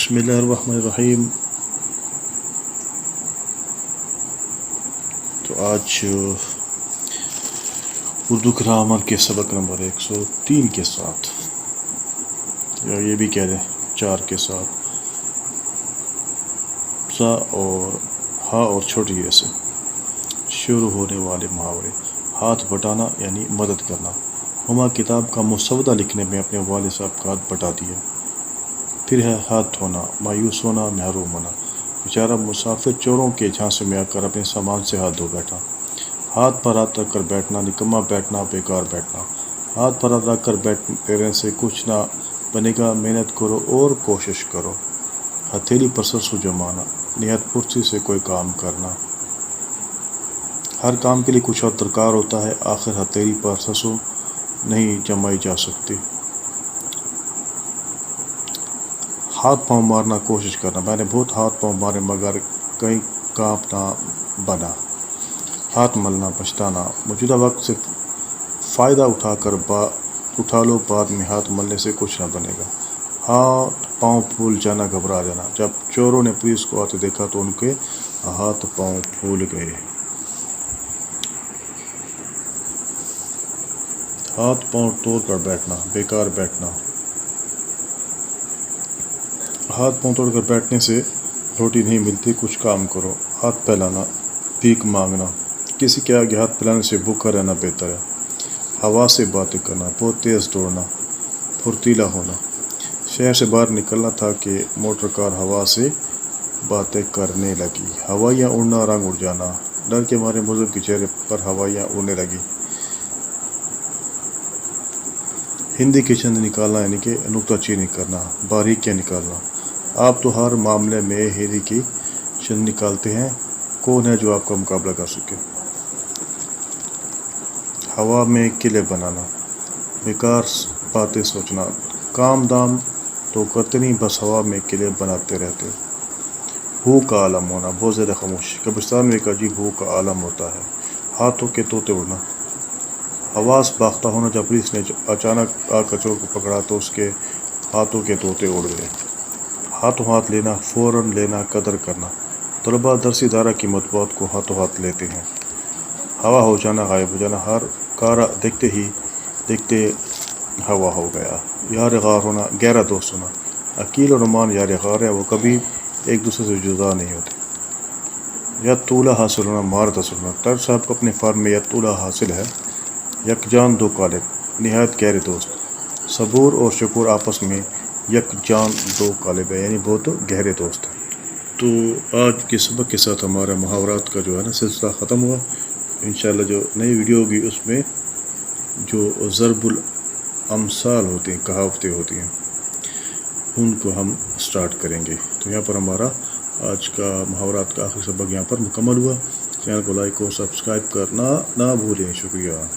बिस्मिल्लाहिर्रहमानिर्रहीम। तो आज उर्दू ग्रामर के सबक नंबर 103 के साथ, या ये भी कह दें 4 के साथ, सा और हा और छोटी ए से शुरू होने वाले मुहावरे। हाथ बटाना यानी मदद करना। हुमा किताब का मुसवदा लिखने में अपने वालिद साहब का हाथ बटा दिया। फिर है हाथ धोना, मायूस होना, महरूम होना। बेचारा मुसाफिर चोरों के झांसे में आकर अपने सामान से हाथ धो बैठा। हाथ पर हाथ रख कर बैठना, निकम्मा बैठना, बेकार बैठना। हाथ पर हाथ रख कर बैठने से कुछ ना बनेगा, मेहनत करो और कोशिश करो। हथेली पर सरसों जमाना, नियत फुर्ती से कोई काम करना। हर काम के लिए कुछ और दरकार होता है, आखिर हथेली पर सरसों नहीं जमाई जा सकती। हाथ पाँव मारना, कोशिश करना। मैंने बहुत हाथ पाँव मारे मगर कहीं काम ना बना। हाथ मलना, पछताना। मौजूदा वक्त से फ़ायदा उठा लो, बाद में हाथ मलने से कुछ ना बनेगा। हाथ पाँव फूल जाना, घबरा जाना। जब चोरों ने पुलिस को आते देखा तो उनके हाथ पाँव फूल गए। हाथ पाँव तोड़ कर बैठना, बेकार बैठना। हाथ पाँव तोड़कर बैठने से रोटी नहीं मिलती, कुछ काम करो। हाथ फैलाना, भीख मांगना। किसी के आगे हाथ फैलाने से भूखा रहना बेहतर है। हवा से बातें करना, बहुत तेज़ दौड़ना, फुर्तीला होना। शहर से बाहर निकलना था कि मोटर कार हवा से बातें करने लगी। हवाइयाँ उड़ना, रंग उड़ जाना। डर के मारे मुज़म्मिल के चेहरे पर हवाइयाँ उड़ने लगी। हिंदी के चंद निकालना यानी कि नुक्ताचीनी करना, बारीकियाँ निकालना। आप तो हर मामले में हिंदी की चंद निकालते हैं, कौन है जो आपका मुकाबला कर सके। हवा में किले बनाना, बेकार बातें सोचना। काम दाम तो करते नहीं, बस हवा में किले बनाते रहते। हू का आलम होना, बहुत ज़्यादा खामोश। कब्रिस्तान में एक अजीब हू का आलम होता है। हाथों के तोते उड़ना। हवास बाख्ता होना, जब पुलिस ने अचानक आकर चोर को पकड़ा तो उसके हाथों के तोते उड़ गए। हाथों हाथ लेना, फ़ौरन लेना, कदर करना। तलबा दरस इदारा की मतबूआत को हाथों हाथ लेते हैं। हवा हो जाना, गायब हो जाना। हर कारा देखते हवा हो गया। यार गार होना, गहरा दोस्त होना। अकील और नुमान यार गार है, वो कभी एक दूसरे से जुदा नहीं होते। या तूला हासिल होना, महारत हासिल होना। तर साहब को अपने फार्म में या तूला हासिल है। यकजान दो कालिब, निहायत गहरे दोस्त। सबूर और शुक्र आपस में यकजान दो कालिब है, यानी बहुत गहरे दोस्त हैं। तो आज के सबक के साथ हमारा मुहावरात का जो है ना सिलसिला ख़त्म हुआ। इंशाल्लाह जो नई वीडियो होगी उसमें जो ज़रबुल अमसाल होते हैं, कहावतें होती हैं, उनको हम स्टार्ट करेंगे। तो यहाँ पर हमारा आज का मुहावरात का आखिरी सबक यहाँ पर मुकम्मल हुआ। चैनल को लाइक और सब्सक्राइब करना ना भूलें। शुक्रिया।